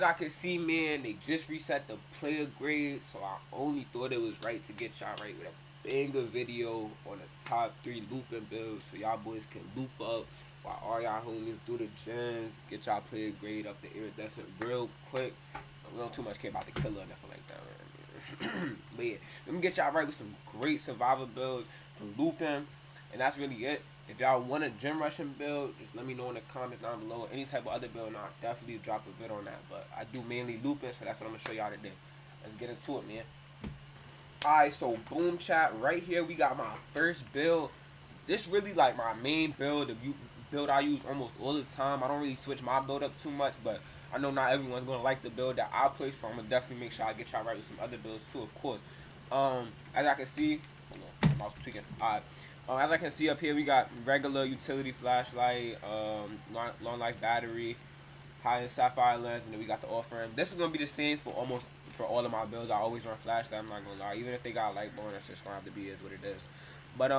As I can see, man, they just reset the player grade, so I only thought it was right to get y'all right with a banger video on the top 3 looping builds so y'all boys can loop up while all y'all homies do the gens, get y'all player grade up the iridescent real quick. We don't too much care about the killer or nothing like that, man. But yeah, let me get y'all right with some great survival builds for looping, and that's really it. If y'all want a gym rushing build, just let me know in the comments down below. Any type of other build, and I'll definitely drop a vid on that. But I do mainly looping, so that's what I'm gonna show y'all today. Let's get into it, man. Alright, so boom chat, right here we got my first build. This really like my main build, the build I use almost all the time. I don't really switch my build up too much, but I know not everyone's gonna like the build that I play, so I'm gonna definitely make sure I get y'all right with some other builds too, of course. As I can see, hold on, mouse tweaking. Alright. As I can see up here, we got regular utility flashlight, long life battery, high end sapphire lens, and then we got the off ramp. This is gonna be the same for almost for all of my builds. I always run flashlight. I'm not gonna lie, even if they got light bar, it's just gonna have to be is what it is. But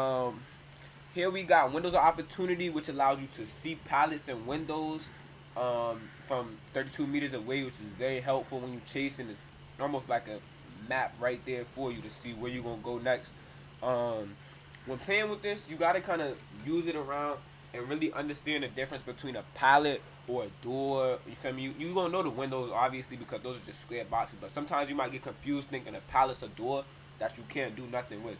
here we got windows of opportunity, which allows you to see pallets and windows from 32 meters away, which is very helpful when you're chasing. It's almost like a map right there for you to see where you're gonna go next. When playing with this, you gotta kind of use it around and really understand the difference between a pallet or a door. You feel me? You gonna know the windows obviously because those are just square boxes, but sometimes you might get confused thinking a pallet's a door that you can't do nothing with,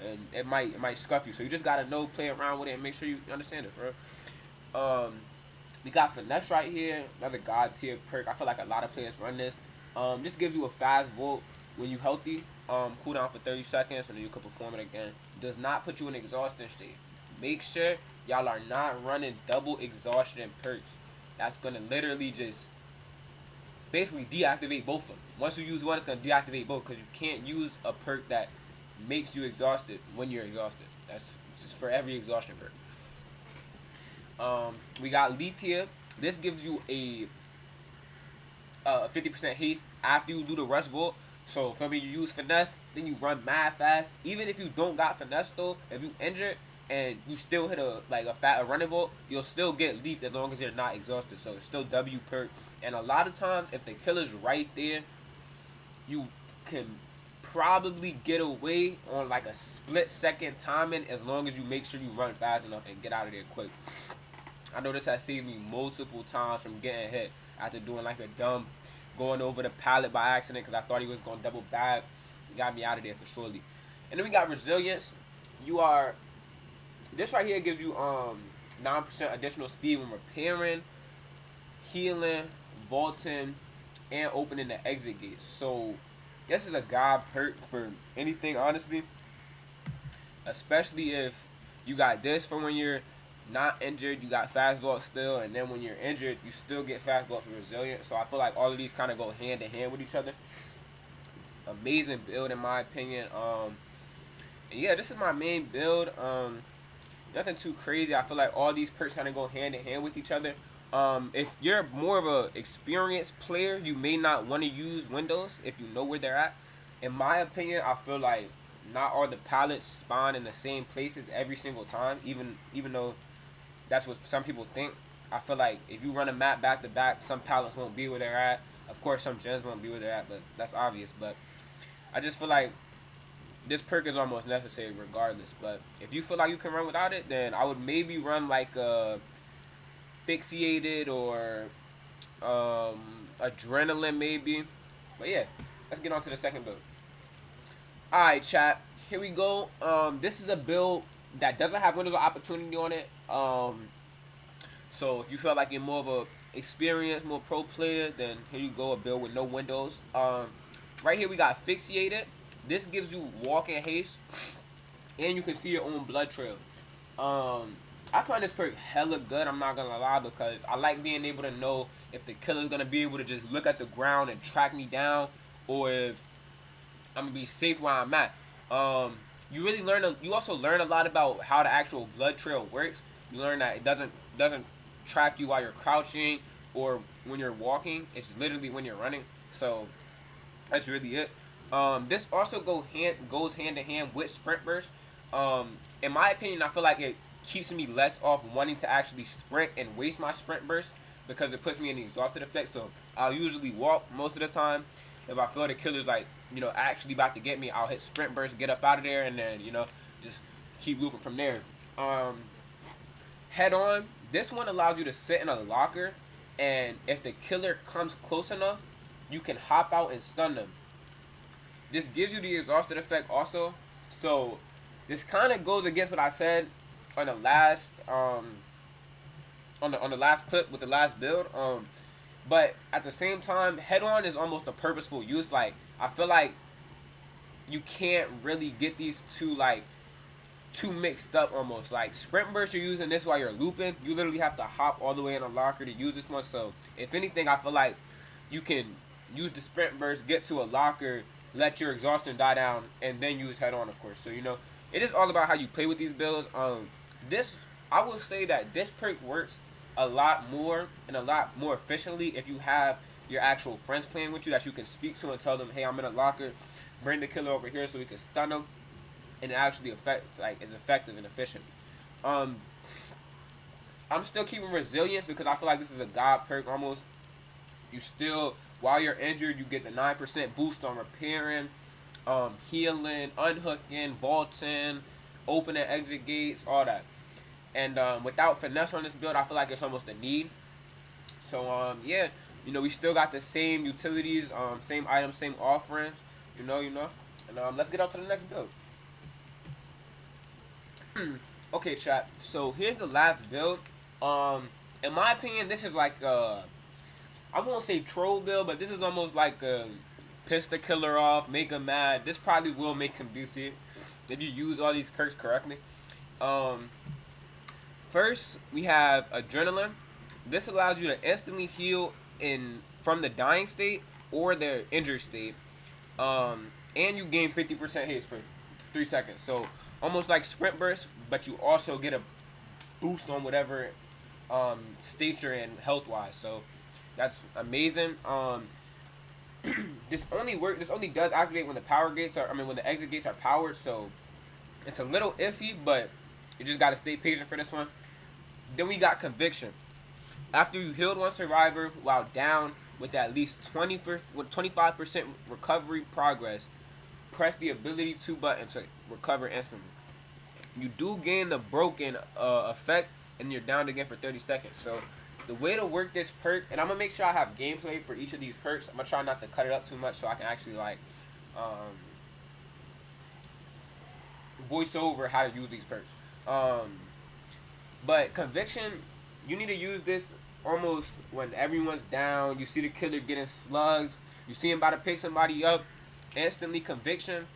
and it might scuff you. So you just gotta know, play around with it, and make sure you understand it, bro. We got finesse right here, another god tier perk. I feel like a lot of players run this. Just gives you a fast volt when you healthy. Cooldown for 30 seconds, and then you can perform it again. Does not put you in exhaustion state. Make sure y'all are not running double exhaustion perks. That's gonna literally just basically deactivate both of them. Once you use one, it's gonna deactivate both because you can't use a perk that makes you exhausted when you're exhausted. That's just for every exhaustion perk. We got Lithe here. This gives you a 50% haste after you do the rush vault. So for me, you use finesse, then you run mad fast. Even if you don't got finesse though, if you injured and you still hit a running vault, you'll still get leaped as long as you're not exhausted. So it's still W perk. And a lot of times, if the killer's right there, you can probably get away on like a split second timing as long as you make sure you run fast enough and get out of there quick. I know this has saved me multiple times from getting hit after doing like a dumb going over the pallet by accident because I thought he was going to double back. He got me out of there for surely. And then we got resilience. This right here gives you 9% additional speed when repairing, healing, vaulting, and opening the exit gates. So this is a god perk for anything, honestly. Especially if you got this for when you're not injured, you got fast vault still, and then when you're injured, you still get fast vault for resilience. So I feel like all of these kind of go hand in hand with each other. Amazing build in my opinion. And yeah, this is my main build. Nothing too crazy. I feel like all these perks kind of go hand in hand with each other. If you're more of a experienced player, you may not want to use windows if you know where they're at. In my opinion, I feel like not all the pallets spawn in the same places every single time, even though that's what some people think. I feel like if you run a map back to back, some pallets won't be where they're at. Of course, some gens won't be where they're at, but that's obvious. But I just feel like this perk is almost necessary regardless. But if you feel like you can run without it, then I would maybe run like a asphyxiated or adrenaline maybe. But yeah, let's get on to the second build. Alright chat, here we go. This is a build that doesn't have windows of opportunity on it. So if you feel like you're more of a experienced, more pro player, then here you go, a build with no windows. Right here we got asphyxiated. This gives you walking haste, and you can see your own blood trail. I find this perk hella good, I'm not gonna lie, because I like being able to know if the killer's gonna be able to just look at the ground and track me down, or if I'm gonna be safe where I'm at. You also learn a lot about how the actual blood trail works. You learn that it doesn't track you while you're crouching or when you're walking. It's literally when you're running. So that's really it. This also goes hand in hand with sprint burst. In my opinion, I feel like it keeps me less off wanting to actually sprint and waste my sprint burst. because it puts me in the exhausted effect. So I'll usually walk most of the time. If I feel the killer's like, actually about to get me, I'll hit sprint burst, get up out of there, and then, just keep looping from there. Head on, this one allows you to sit in a locker, and if the killer comes close enough, you can hop out and stun them. This gives you the exhausted effect also. So this kind of goes against what I said on the last on the last clip with the last build. But at the same time, head on is almost a purposeful use. Like, I feel like you can't really get these too mixed up almost. Like, sprint burst, you're using this while you're looping. You literally have to hop all the way in a locker to use this one. So if anything, I feel like you can use the sprint burst, get to a locker, let your exhaustion die down, and then use head on, of course. So, it is all about how you play with these builds. I will say that this perk works a lot more and a lot more efficiently if you have your actual friends playing with you that you can speak to and tell them, hey, I'm in a locker, bring the killer over here so we can stun them, and it actually is effective and efficient. I'm still keeping resilience because I feel like this is a god perk almost. You still, while you're injured, you get the 9% boost on repairing, healing, unhooking, vaulting, open and exit gates, all that. And without finesse on this build, I feel like it's almost a need. So yeah, we still got the same utilities, same items, same offerings, And let's get on to the next build. Okay, chat. So here's the last build. In my opinion, this is like I won't say troll build, but this is almost like piss the killer off, make him mad. This probably will make him DC if you use all these perks correctly. First, we have Adrenaline. This allows you to instantly heal from the dying state or the injured state. And you gain 50% hits for 3 seconds. So, almost like Sprint Burst, but you also get a boost on whatever state you're in health-wise. So, that's amazing. This only does activate when when the exit gates are powered. So, it's a little iffy, but you just got to stay patient for this one. Then we got Conviction. After you healed one survivor while down with at least 25% recovery progress, press the ability 2 button to recover instantly. You do gain the broken effect, and you're down again for 30 seconds. So the way to work this perk, and I'm going to make sure I have gameplay for each of these perks. I'm going to try not to cut it up too much so I can actually voice over how to use these perks. But Conviction, you need to use this almost when everyone's down. You see the killer getting slugs. You see him about to pick somebody up. Instantly Conviction.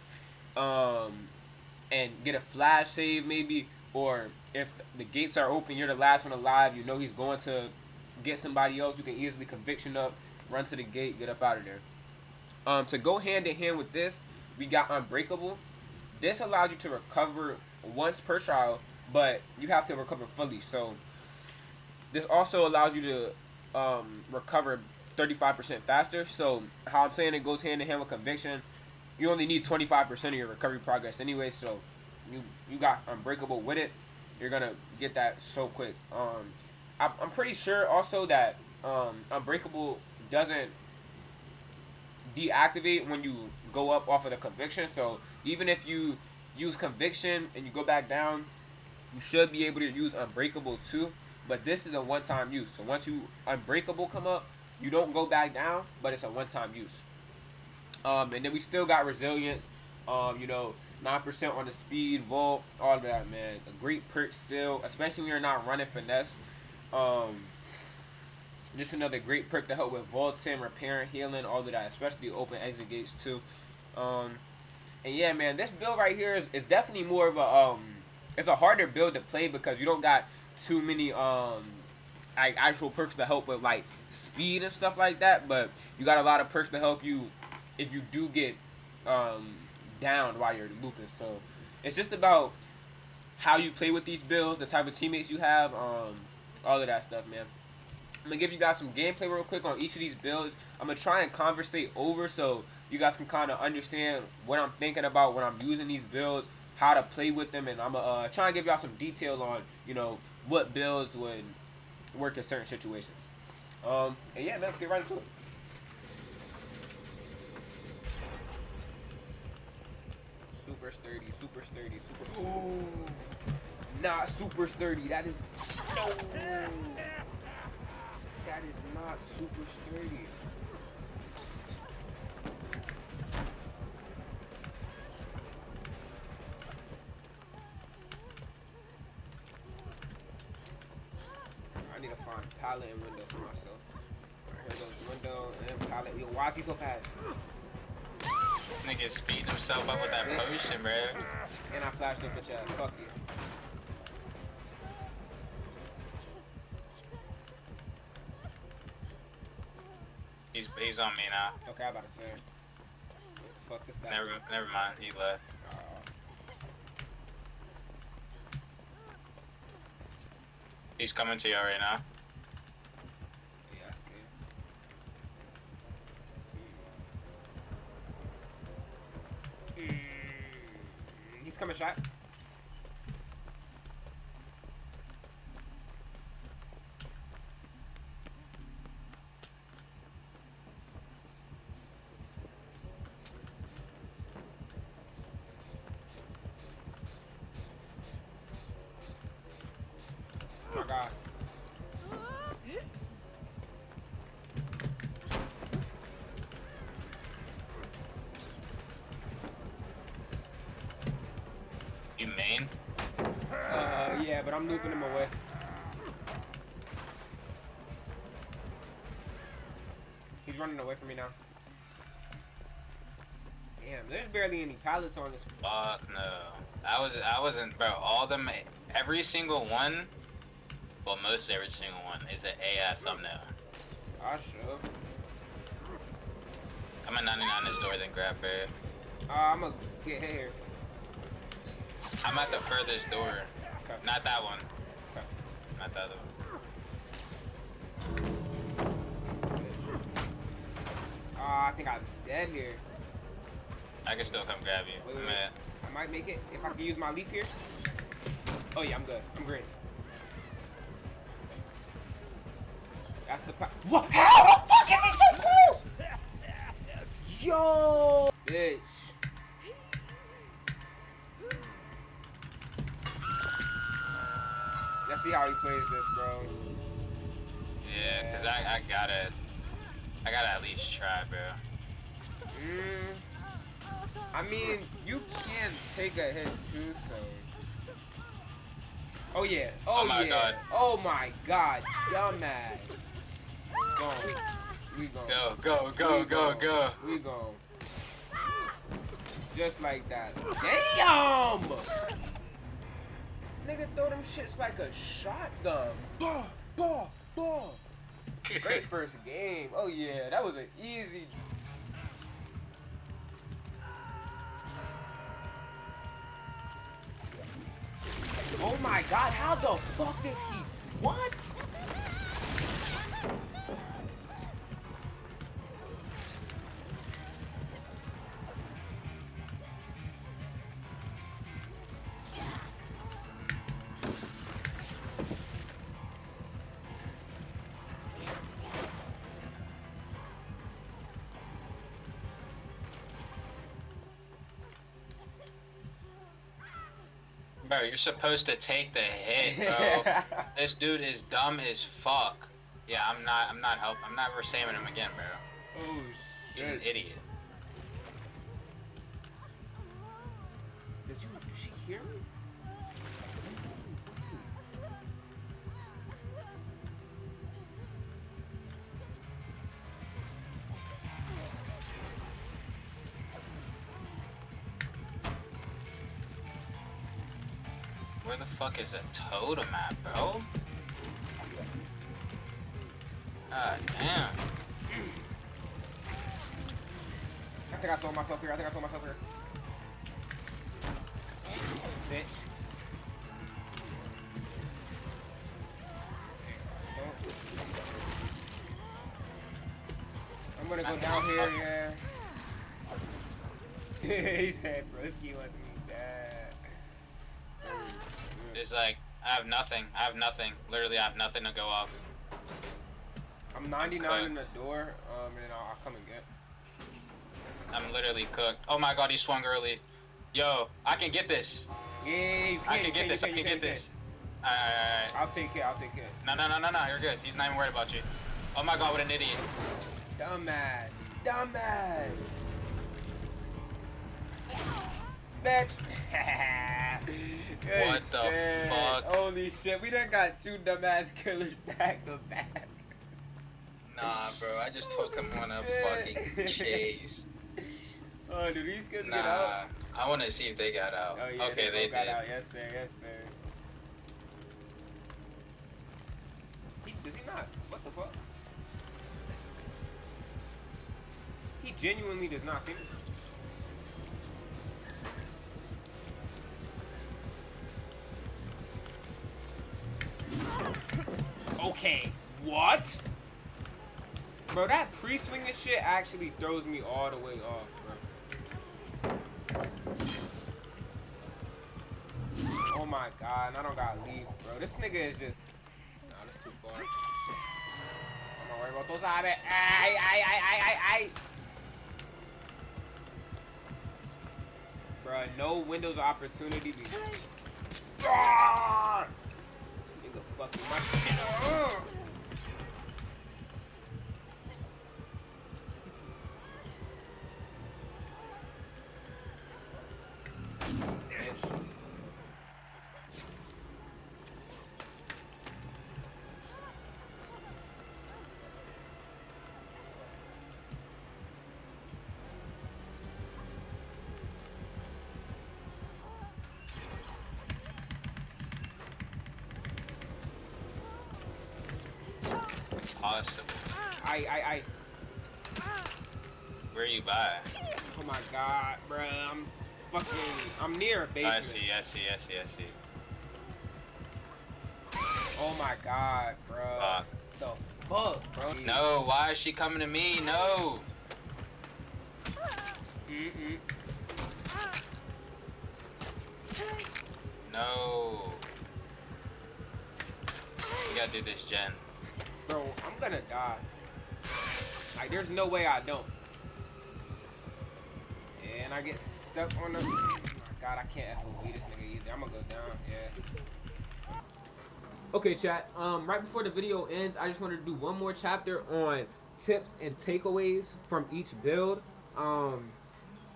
And get a flash save maybe. Or if the gates are open, you're the last one alive. You know he's going to get somebody else. You can easily Conviction up. Run to the gate. Get up out of there. To go hand in hand with this, we got Unbreakable. This allows you to recover once per trial, but you have to recover fully. So this also allows you to recover 35% faster. So how I'm saying it goes hand in hand with Conviction. You only need 25% of your recovery progress anyway. So you got Unbreakable with it. You're gonna get that so quick. I'm pretty sure also that Unbreakable doesn't deactivate when you go up off of the Conviction. So even if you use Conviction and you go back down, you should be able to use Unbreakable too. But this is a one-time use. So once you Unbreakable come up, you don't go back down, but it's a one-time use. And then we still got Resilience. 9% on the speed, vault, all of that, man. A great perk still, especially when you're not running finesse. Just another great perk to help with vaulting, repairing, healing, all of that, especially open exit gates too. And yeah, man, this build right here is definitely more of a it's a harder build to play because you don't got too many actual perks to help with like speed and stuff like that, but you got a lot of perks to help you if you do get down while you're looping. So it's just about how you play with these builds, the type of teammates you have, all of that stuff, man. I'm going to give you guys some gameplay real quick on each of these builds. I'm going to try and conversate over so you guys can kind of understand what I'm thinking about when I'm using these builds, how to play with them, and I'm going to try and give y'all some detail on, what builds would work in certain situations. And yeah, let's get right into it. Super sturdy, super sturdy, super. Ooh, not super sturdy. That is no. That is not super sturdy. I need to find pallet and window for myself. Alright, here goes window and pallet. Yo, why is he so fast? Nigga speeding himself up with that potion, bro. And I flashed him, bitch ass. Fuck you. He's on me now. Okay, I'm about to say. Fuck this guy. Never mind. He left. He's coming to you right now. Yeah, I see it. He's coming shot. Oh my god. You main? Yeah, but I'm looping him away. He's running away from me now. Damn, there's barely any pallets on this. Fuck no. I wasn't, bro. All them, every single one, well, most every single one is an AI thumbnail. I should. I'm at 99 this door, then grab her. I'm gonna get hit here. I'm at the furthest door. Okay. Not that one. Okay. Not the other one. I think I'm dead here. I can still come grab you. Wait. I might make it if I can use my leaf here. Oh yeah, I'm good. I'm great. That's the what? How the fuck is he so close? Yo, bitch. Let's see how he plays this, bro. Yeah, cause I gotta at least try, bro. I mean, you can take a hit too, so. Oh yeah. Oh my yeah. God. Oh my god. Dumbass. Go. We go. Go. We go. Just like that. Damn! Nigga throw them shits like a shotgun. Bah, bah, bah. Great first game. Oh yeah, that was an easy. Oh my god, how the fuck is he? What? Bro, you're supposed to take the hit, bro. This dude is dumb as fuck. Yeah, I'm not helping. I'm not saving him again, bro. Oh He's an idiot. Did she hear me? Where the fuck is a totem at, bro? God damn. I think I saw myself here. Bitch. I'm gonna go down here, yeah. He said, Broski wants me dead. It's like, I have nothing. Literally, I have nothing to go off. I'm 99 in the Cooked. door, and then I'll come and get. I'm literally cooked. Oh my god, he swung early. Yo, I can get this. Yeah, you I can, can get this. I can get this. Alright. I'll take it, I'll take it. No, you're good. He's not even worried about you. Oh my god, what an idiot. Dumbass. Dumbass. Bitch. What the fuck? Holy shit, we done got 2 dumbass killers back to back. Nah, bro, I just took him on a fucking chase. Oh, do these kids Nah, get out? I want to see if they got out. Oh, yeah, Okay, they got did. out. Yes, sir, yes, sir. Does he not? What the fuck? He genuinely does not see me. Okay, what? Bro, that pre-swinging shit actually throws me all the way off, bro. Oh my god, and I don't got leave, bro. This nigga is just... Nah, that's too far. I'm not worried about those zombies. Ay. Bro, no windows of opportunity. Ah! This nigga fucking my shit. Awesome. I. Where you by? Oh my god, bro. I'm near a basement. I see. Oh my god, bro. Fuck. The fuck, bro? No, why is she coming to me? No. No. We gotta do this, Jen. Bro, I'm gonna die. Like, there's no way I don't. And I get stuck on the... Oh my god, I can't FOV this nigga either. I'm gonna go down, yeah. Okay, chat. Right before the video ends, I just wanted to do one more chapter on tips and takeaways from each build.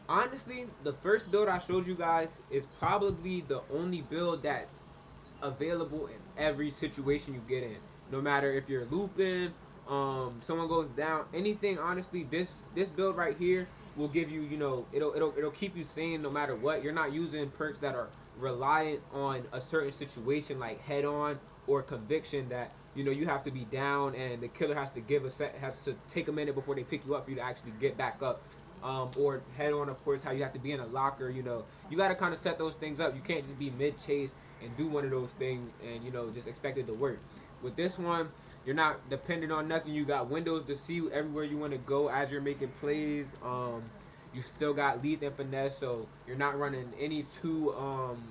Honestly, the first build I showed you guys is probably the only build that's available in every situation you get in. No matter if you're looping, someone goes down, anything. Honestly, this build right here will give you, you know, it'll keep you sane no matter what. You're not using perks that are reliant on a certain situation like head on or conviction that, you know, you have to be down and the killer has to take a minute before they pick you up for you to actually get back up. Or head on, of course, how you have to be in a locker. You know, you got to kind of set those things up. You can't just be mid chase and do one of those things and, you know, just expect it to work. With this one, you're not dependent on nothing. You got windows to see everywhere you want to go as you're making plays. You still got Lithe and Finesse, so you're not running any 2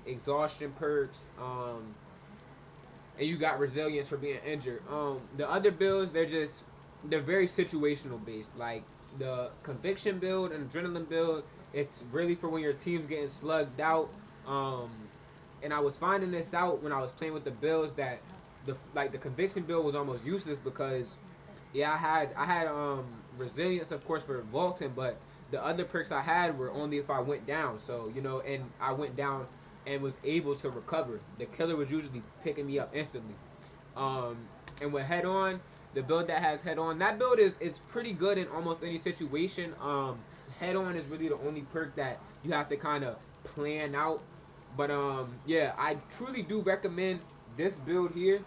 exhaustion perks. And you got resilience for being injured. The other builds, they're very situational based. Like the conviction build and adrenaline build, it's really for when your team's getting slugged out. And I was finding this out when I was playing with the builds that the conviction build was almost useless because, yeah, I had resilience, of course, for vaulting, but the other perks I had were only if I went down. So, you know, and I went down and was able to recover. The killer was usually picking me up instantly. And with head on, the build that has head on, that build is pretty good in almost any situation. Head on is really the only perk that you have to kind of plan out. But yeah, I truly do recommend this build here.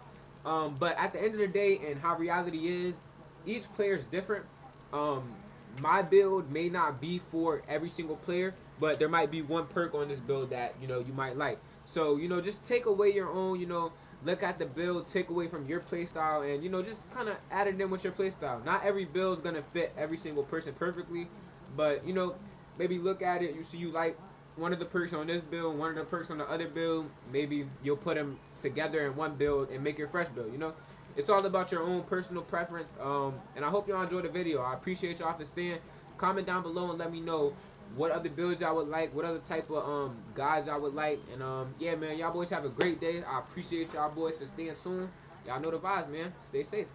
But at the end of the day, and how reality is, each player is different. My build may not be for every single player, but there might be one perk on this build that, you know, you might like. So, you know, just take away your own, you know, look at the build, take away from your playstyle, and, you know, just kind of add it in with your playstyle. Not every build is going to fit every single person perfectly, but, you know, maybe look at it. You see you like one of the perks on this build, one of the perks on the other build. Maybe you'll put them together in one build and make your fresh build, you know. it's all about your own personal preference. And I hope y'all enjoyed the video. I appreciate y'all for staying. Comment down below and let me know what other builds y'all would like, what other type of guides y'all would like. And yeah, man, y'all boys have a great day. I appreciate y'all boys for staying tuned. Y'all know the vibes, man. Stay safe.